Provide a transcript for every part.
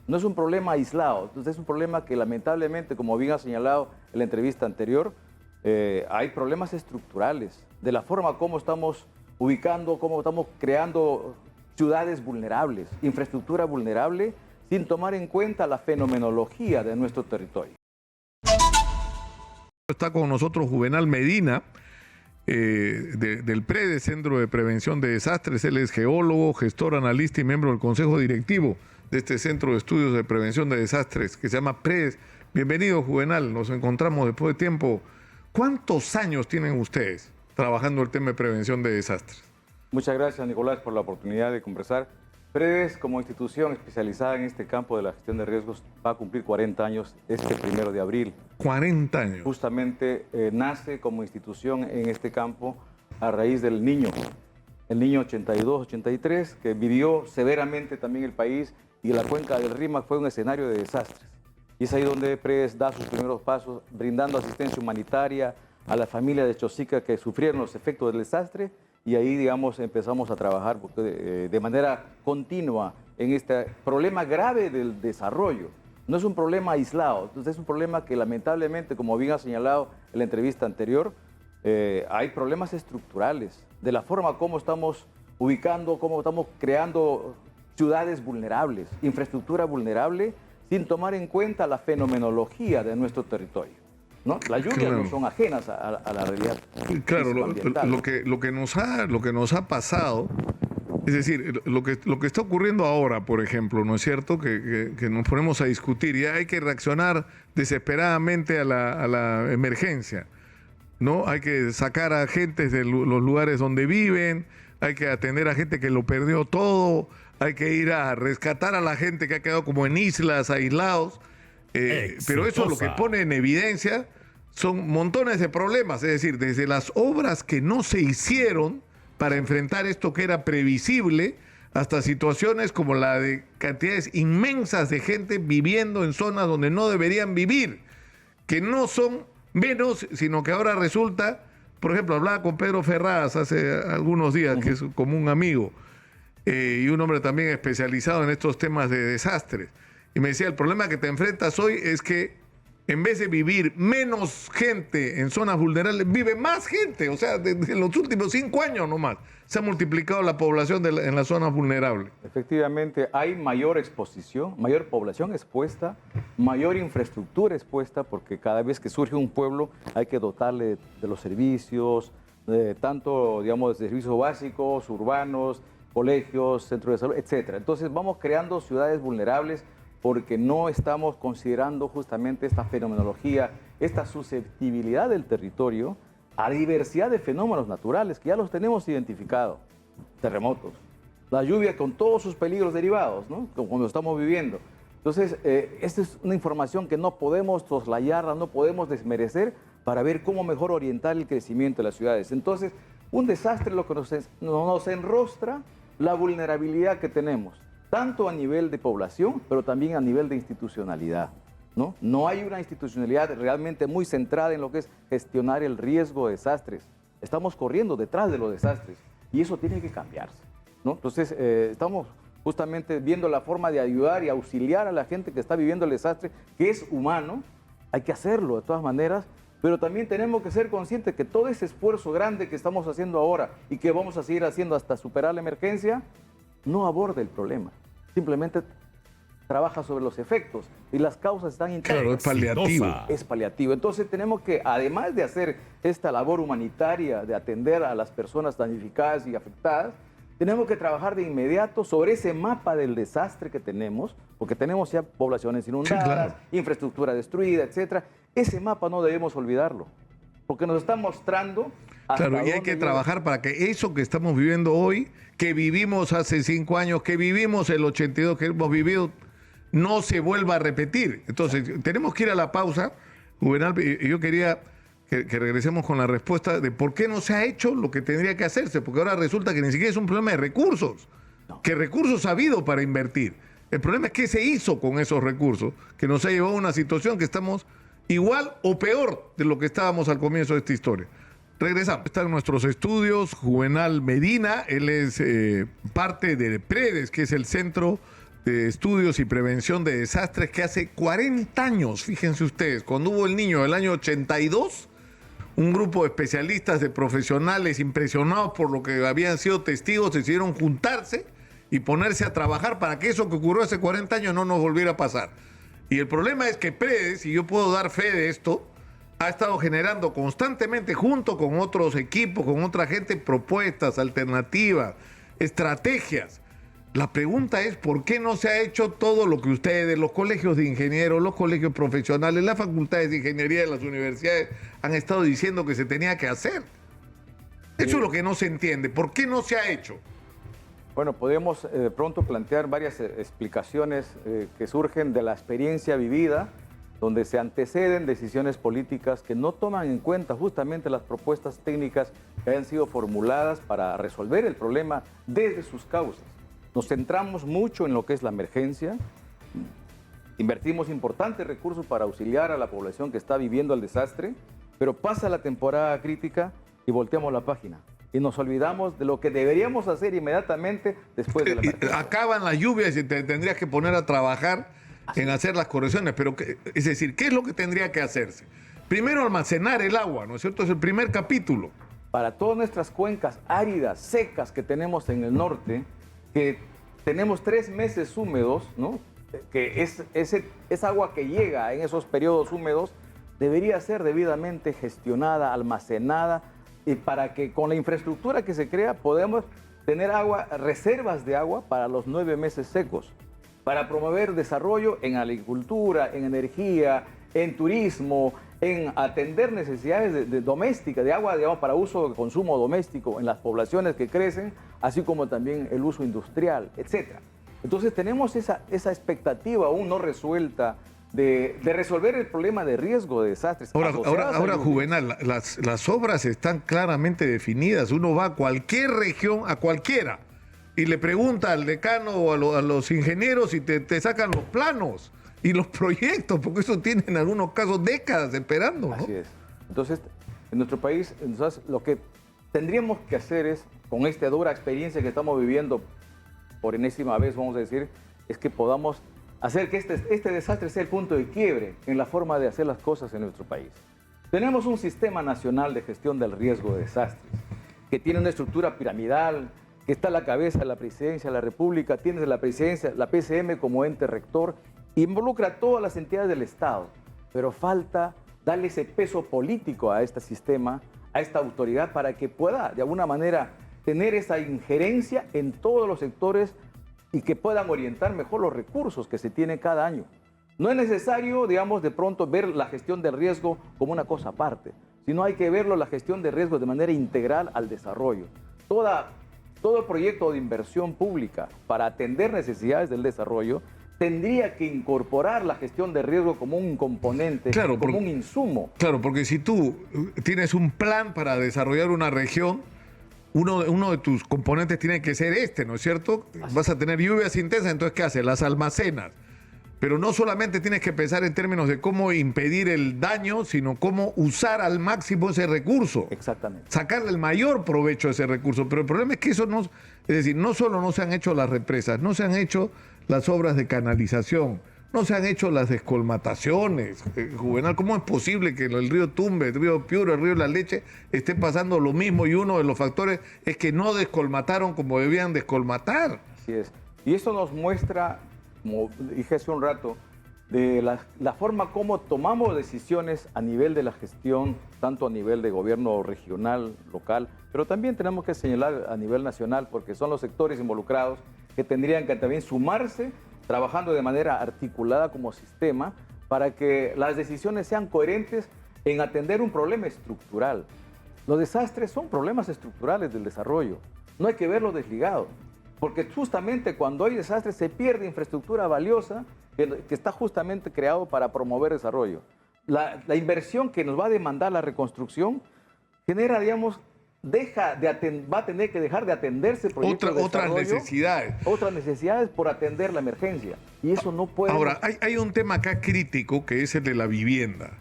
No es un problema aislado, entonces es un problema que lamentablemente, como bien ha señalado en la entrevista anterior, hay problemas estructurales de la forma como estamos ubicando, cómo estamos creando ciudades vulnerables, infraestructura vulnerable, sin tomar en cuenta la fenomenología de nuestro territorio. Está con nosotros Juvenal Medina, del PREDES, Centro de Prevención de Desastres. Él es geólogo, gestor, analista y miembro del Consejo Directivo de este Centro de Estudios de Prevención de Desastres, que se llama PREDES. Bienvenido, Juvenal, nos encontramos después de tiempo. ¿Cuántos años tienen ustedes trabajando el tema de prevención de desastres? Muchas gracias, Nicolás, por la oportunidad de conversar. PREDES, como institución especializada en este campo de la gestión de riesgos, va a cumplir 40 años este 1 de abril. 40 años. Justamente nace como institución en este campo a raíz del niño, el niño 82-83, que vivió severamente también el país, y la cuenca del Rímac fue un escenario de desastres. Y es ahí donde PREDES da sus primeros pasos, brindando asistencia humanitaria a la familia de Chosica que sufrieron los efectos del desastre, y ahí, digamos, empezamos a trabajar de manera continua en este problema grave del desarrollo. No es un problema aislado, entonces es un problema que lamentablemente, como bien ha señalado en la entrevista anterior, hay problemas estructurales de la forma como estamos ubicando, cómo estamos creando ciudades vulnerables, infraestructura vulnerable, sin tomar en cuenta la fenomenología de nuestro territorio, ¿no? Las lluvias no son ajenas a la realidad. Claro, lo que nos ha pasado, es decir, lo que está ocurriendo ahora, por ejemplo, ¿no es cierto? Que nos ponemos a discutir y hay que reaccionar desesperadamente a la emergencia, ¿no? Hay que sacar a gente de los lugares donde viven, hay que atender a gente que lo perdió todo, hay que ir a rescatar a la gente que ha quedado como en islas, aislados. Pero eso lo que pone en evidencia son montones de problemas, es decir, desde las obras que no se hicieron para enfrentar esto que era previsible, hasta situaciones como la de cantidades inmensas de gente viviendo en zonas donde no deberían vivir, que no son menos, sino que ahora resulta, por ejemplo, hablaba con Pedro Ferraz hace algunos días, que es como un amigo, y un hombre también especializado en estos temas de desastres, y me decía, el problema que te enfrentas hoy es que en vez de vivir menos gente en zonas vulnerables, vive más gente. O sea, en los últimos 5 años nomás se ha multiplicado la población en las zonas vulnerables. Efectivamente, hay mayor exposición, mayor población expuesta, mayor infraestructura expuesta, porque cada vez que surge un pueblo hay que dotarle de los servicios, tanto, digamos, de servicios básicos, urbanos, colegios, centros de salud, etc. Entonces vamos creando ciudades vulnerables, porque no estamos considerando justamente esta fenomenología, esta susceptibilidad del territorio a diversidad de fenómenos naturales que ya los tenemos identificados. Terremotos, la lluvia con todos sus peligros derivados, ¿no? Como lo estamos viviendo. Entonces, esta es una información que no podemos soslayarla, no podemos desmerecer para ver cómo mejor orientar el crecimiento de las ciudades. Entonces, un desastre lo que nos enrostra la vulnerabilidad que tenemos, tanto a nivel de población, pero también a nivel de institucionalidad, ¿no? No hay una institucionalidad realmente muy centrada en lo que es gestionar el riesgo de desastres. Estamos corriendo detrás de los desastres y eso tiene que cambiarse, ¿no? Entonces, estamos justamente viendo la forma de ayudar y auxiliar a la gente que está viviendo el desastre, que es humano. Hay que hacerlo de todas maneras, pero también tenemos que ser conscientes que todo ese esfuerzo grande que estamos haciendo ahora y que vamos a seguir haciendo hasta superar la emergencia, no aborda el problema. Simplemente trabaja sobre los efectos y las causas están internas. Claro, es paliativo. Es paliativo. Entonces tenemos que, además de hacer esta labor humanitaria, de atender a las personas damnificadas y afectadas, tenemos que trabajar de inmediato sobre ese mapa del desastre que tenemos, porque tenemos ya poblaciones inundadas, sí, claro, infraestructura destruida, etc. Ese mapa no debemos olvidarlo, porque nos está mostrando... Claro, y hay que trabajar para que eso que estamos viviendo hoy, que vivimos hace 5 años, que vivimos el 82, que hemos vivido, no se vuelva a repetir. Entonces, tenemos que ir a la pausa, Juvenal, y yo quería que regresemos con la respuesta de por qué no se ha hecho lo que tendría que hacerse, porque ahora resulta que ni siquiera es un problema de recursos, que recursos ha habido para invertir. El problema es qué se hizo con esos recursos, que nos ha llevado a una situación que estamos igual o peor de lo que estábamos al comienzo de esta historia. Regresamos. Está en nuestros estudios Juvenal Medina. Él es parte de PREDES, que es el Centro de Estudios y Prevención de Desastres que hace 40 años, fíjense ustedes, cuando hubo el niño del año 82, un grupo de especialistas, de profesionales impresionados por lo que habían sido testigos, decidieron juntarse y ponerse a trabajar para que eso que ocurrió hace 40 años no nos volviera a pasar. Y el problema es que Predes, y yo puedo dar fe de esto, ha estado generando constantemente, junto con otros equipos, con otra gente, propuestas, alternativas, estrategias. La pregunta es, ¿por qué no se ha hecho todo lo que ustedes, los colegios de ingenieros, los colegios profesionales, las facultades de ingeniería de las universidades han estado diciendo que se tenía que hacer? Eso es lo que no se entiende. ¿Por qué no se ha hecho? Bueno, podemos de pronto plantear varias explicaciones que surgen de la experiencia vivida, donde se anteceden decisiones políticas que no toman en cuenta justamente las propuestas técnicas que hayan sido formuladas para resolver el problema desde sus causas. Nos centramos mucho en lo que es la emergencia, invertimos importantes recursos para auxiliar a la población que está viviendo el desastre, pero pasa la temporada crítica y volteamos la página. Y nos olvidamos de lo que deberíamos hacer inmediatamente después de la emergencia. Acaban las lluvias y te tendrías que poner a trabajar en hacer las correcciones. Pero, es decir, ¿qué es lo que tendría que hacerse? Primero, almacenar el agua, ¿no es cierto? Es el primer capítulo. Para todas nuestras cuencas áridas, secas que tenemos en el norte, que tenemos 3 meses húmedos, ¿no? Que es agua que llega en esos periodos húmedos, debería ser debidamente gestionada, almacenada, y para que con la infraestructura que se crea podamos tener agua, reservas de agua para los 9 meses secos, para promover desarrollo en agricultura, en energía, en turismo, en atender necesidades domésticas, de agua, digamos, para uso de consumo doméstico en las poblaciones que crecen, así como también el uso industrial, etc. Entonces tenemos esa expectativa aún no resuelta de resolver el problema de riesgo de desastres. Ahora Juvenal, las obras están claramente definidas. Uno va a cualquier región, a cualquiera, y le pregunta al decano o a los ingenieros y te sacan los planos y los proyectos, porque eso tiene en algunos casos décadas esperando, ¿no? Así es. Entonces, en nuestro país, entonces, lo que tendríamos que hacer es, con esta dura experiencia que estamos viviendo por enésima vez, vamos a decir, es que podamos hacer que este desastre sea el punto de quiebre en la forma de hacer las cosas en nuestro país. Tenemos un sistema nacional de gestión del riesgo de desastres, que tiene una estructura piramidal, que está a la cabeza de la Presidencia de la República, tiene la Presidencia, la PCM como ente rector, involucra a todas las entidades del Estado, pero falta darle ese peso político a este sistema, a esta autoridad, para que pueda, de alguna manera, tener esa injerencia en todos los sectores y que puedan orientar mejor los recursos que se tienen cada año. No es necesario, digamos, de pronto ver la gestión del riesgo como una cosa aparte, sino hay que verlo, la gestión de riesgo, de manera integral al desarrollo. Todo proyecto de inversión pública para atender necesidades del desarrollo tendría que incorporar la gestión de riesgo como un componente, como un insumo. Claro, porque si tú tienes un plan para desarrollar una región, uno de tus componentes tiene que ser ¿no es cierto? Vas a tener lluvias intensas, entonces ¿qué haces? Las almacenas. Pero no solamente tienes que pensar en términos de cómo impedir el daño, sino cómo usar al máximo ese recurso. Exactamente. Sacarle el mayor provecho a ese recurso. Pero el problema es que eso no... Es decir, no solo no se han hecho las represas, no se han hecho las obras de canalización, no se han hecho las descolmataciones. Juvenal, ¿cómo es posible que el río Tumbe, el río Piura, el río La Leche esté pasando lo mismo? Y uno de los factores es que no descolmataron como debían descolmatar. Así es. Y eso nos muestra, como dije hace un rato, de la forma como tomamos decisiones a nivel de la gestión, tanto a nivel de gobierno regional, local, pero también tenemos que señalar a nivel nacional, porque son los sectores involucrados que tendrían que también sumarse, trabajando de manera articulada como sistema, para que las decisiones sean coherentes en atender un problema estructural. Los desastres son problemas estructurales del desarrollo, no hay que verlo desligado. Porque justamente cuando hay desastres se pierde infraestructura valiosa que está justamente creado para promover desarrollo. La inversión que nos va a demandar la reconstrucción genera, digamos, va a tener que dejar de atenderse proyectos de otras necesidades. Otras necesidades por atender la emergencia. Y eso no puede... Ahora, hay un tema acá crítico que es el de la vivienda.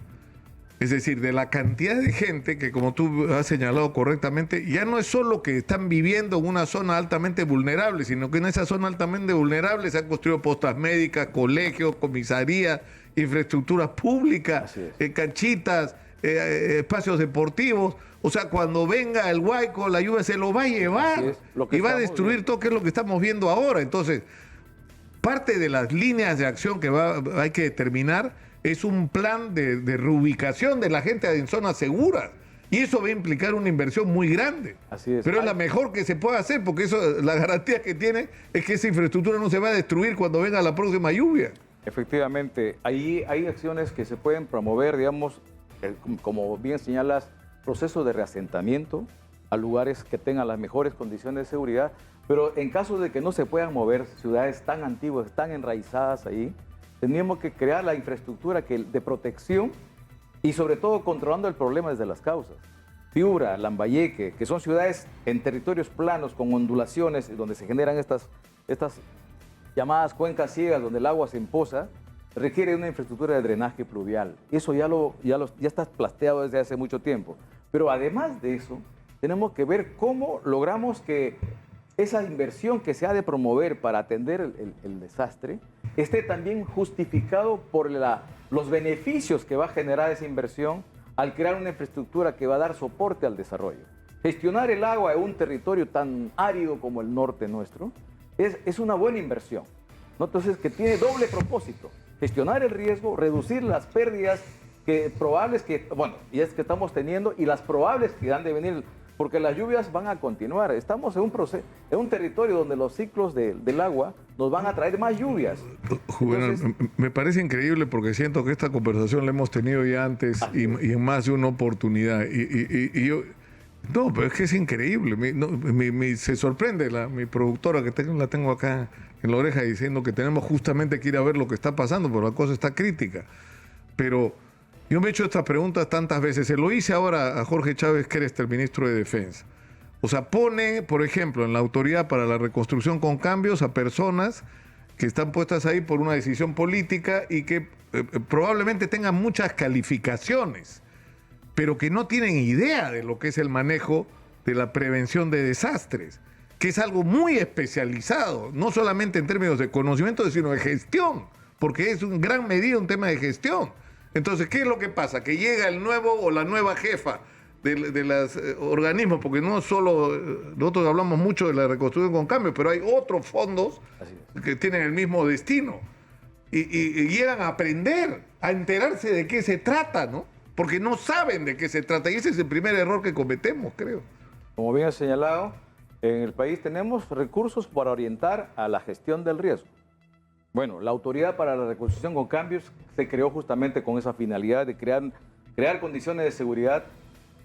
Es decir, de la cantidad de gente que, como tú has señalado correctamente, ya no es solo que están viviendo en una zona altamente vulnerable, sino que en esa zona altamente vulnerable se han construido postas médicas, colegios, comisarías, infraestructuras públicas, canchitas, espacios deportivos. O sea, cuando venga el huaico, la lluvia se lo va a llevar y va a destruir todo, que es lo que estamos viendo ahora. Entonces, parte de las líneas de acción que hay que determinar es un plan de reubicación de la gente en zonas seguras. Y eso va a implicar una inversión muy grande. Así es. Pero es la mejor que se puede hacer, porque eso, la garantía que tiene es que esa infraestructura no se va a destruir cuando venga la próxima lluvia. Efectivamente, ahí hay acciones que se pueden promover, digamos, como bien señalas, procesos de reasentamiento a lugares que tengan las mejores condiciones de seguridad, pero en caso de que no se puedan mover ciudades tan antiguas, tan enraizadas ahí, tendríamos que crear la infraestructura de protección y sobre todo controlando el problema desde las causas. Piura, Lambayeque, que son ciudades en territorios planos con ondulaciones donde se generan estas llamadas cuencas ciegas donde el agua se empoza, requiere una infraestructura de drenaje pluvial. Eso ya está plasteado desde hace mucho tiempo. Pero además de eso, tenemos que ver cómo logramos que esa inversión que se ha de promover para atender el desastre esté también justificado por los beneficios que va a generar esa inversión al crear una infraestructura que va a dar soporte al desarrollo. Gestionar el agua en un territorio tan árido como el norte nuestro es una buena inversión, ¿no? Entonces, que tiene doble propósito: gestionar el riesgo, reducir las pérdidas probables que estamos teniendo y las probables que han de venir, porque las lluvias van a continuar. Estamos en un territorio donde los ciclos del agua nos van a traer más lluvias. Juvenal, me parece increíble porque siento que esta conversación la hemos tenido ya antes y en más de una oportunidad. Y yo, no, pero es que es increíble. Se sorprende mi productora, la tengo acá en la oreja, diciendo que tenemos justamente que ir a ver lo que está pasando, porque la cosa está crítica. Pero yo me he hecho estas preguntas tantas veces. Se lo hice ahora a Jorge Chávez, que eres el ministro de Defensa. O sea, pone, por ejemplo, en la Autoridad para la Reconstrucción con Cambios a personas que están puestas ahí por una decisión política y que probablemente tengan muchas calificaciones, pero que no tienen idea de lo que es el manejo de la prevención de desastres, que es algo muy especializado, no solamente en términos de conocimiento, sino de gestión, porque es en gran medida un tema de gestión. Entonces, ¿qué es lo que pasa? Que llega el nuevo o la nueva jefa de los organismos, porque no solo, nosotros hablamos mucho de la reconstrucción con cambio, pero hay otros fondos que tienen el mismo destino y llegan a aprender, a enterarse de qué se trata, ¿no? Porque no saben de qué se trata y ese es el primer error que cometemos, creo. Como bien has señalado, en el país tenemos recursos para orientar a la gestión del riesgo. Bueno, la Autoridad para la Reconstrucción con Cambios se creó justamente con esa finalidad de crear condiciones de seguridad.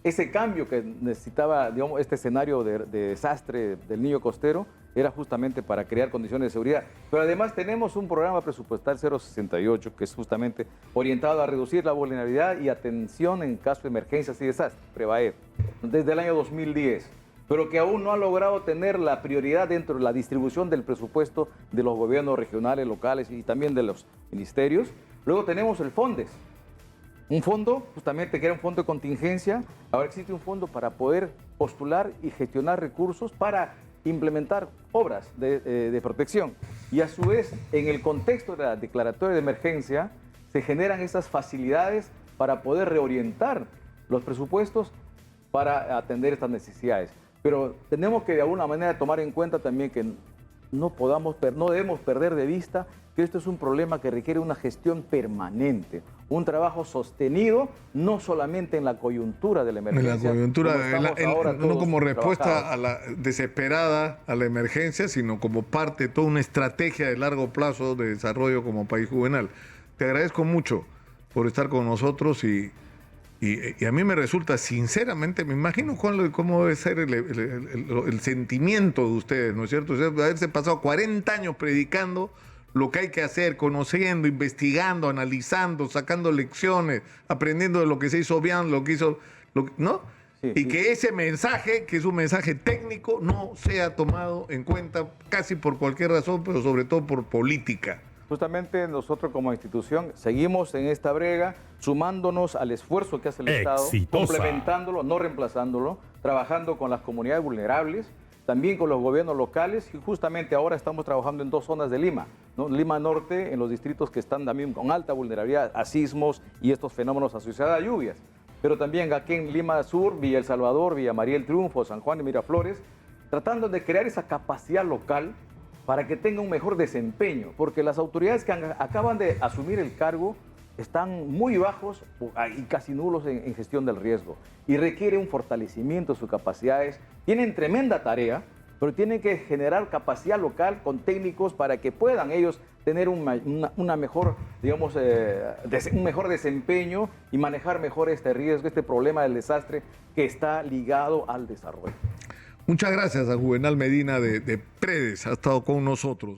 Ese cambio que necesitaba, digamos, este escenario de desastre del Niño Costero era justamente para crear condiciones de seguridad. Pero además tenemos un programa presupuestal 068 que es justamente orientado a reducir la vulnerabilidad y atención en caso de emergencias y desastres, PREVAED, desde el año 2010. Pero que aún no ha logrado tener la prioridad dentro de la distribución del presupuesto de los gobiernos regionales, locales y también de los ministerios. Luego tenemos el FONDES, un fondo justamente que era un fondo de contingencia. Ahora existe un fondo para poder postular y gestionar recursos para implementar obras de protección. Y a su vez, en el contexto de la declaratoria de emergencia, se generan esas facilidades para poder reorientar los presupuestos para atender estas necesidades. Pero tenemos que de alguna manera tomar en cuenta también que no debemos perder de vista que esto es un problema que requiere una gestión permanente, un trabajo sostenido, no solamente en la coyuntura de la emergencia. En la coyuntura, no como respuesta desesperada a la emergencia, sino como parte de toda una estrategia de largo plazo de desarrollo como país. Juvenal, te agradezco mucho por estar con nosotros y a mí me resulta, sinceramente, me imagino cómo debe ser el sentimiento de ustedes, ¿no es cierto? O sea, haberse pasado 40 años predicando lo que hay que hacer, conociendo, investigando, analizando, sacando lecciones, aprendiendo de lo que se hizo bien, lo que hizo, ¿no? Sí, y que ese mensaje, que es un mensaje técnico, no sea tomado en cuenta casi por cualquier razón, pero sobre todo por política. Justamente nosotros como institución seguimos en esta brega, sumándonos al esfuerzo que hace el Estado, complementándolo, no reemplazándolo, trabajando con las comunidades vulnerables, también con los gobiernos locales, y justamente ahora estamos trabajando en 2 zonas de Lima, ¿no? Lima Norte, en los distritos que están también con alta vulnerabilidad a sismos y estos fenómenos asociados a lluvias, pero también aquí en Lima Sur, Villa El Salvador, Villa María el Triunfo, San Juan y Miraflores, tratando de crear esa capacidad local para que tenga un mejor desempeño, porque las autoridades que acaban de asumir el cargo están muy bajos y casi nulos en gestión del riesgo y requiere un fortalecimiento de sus capacidades. Tienen tremenda tarea, pero tienen que generar capacidad local con técnicos para que puedan ellos tener una mejor, digamos, un mejor desempeño y manejar mejor este riesgo, este problema del desastre que está ligado al desarrollo. Muchas gracias a Juvenal Medina de Predes, ha estado con nosotros.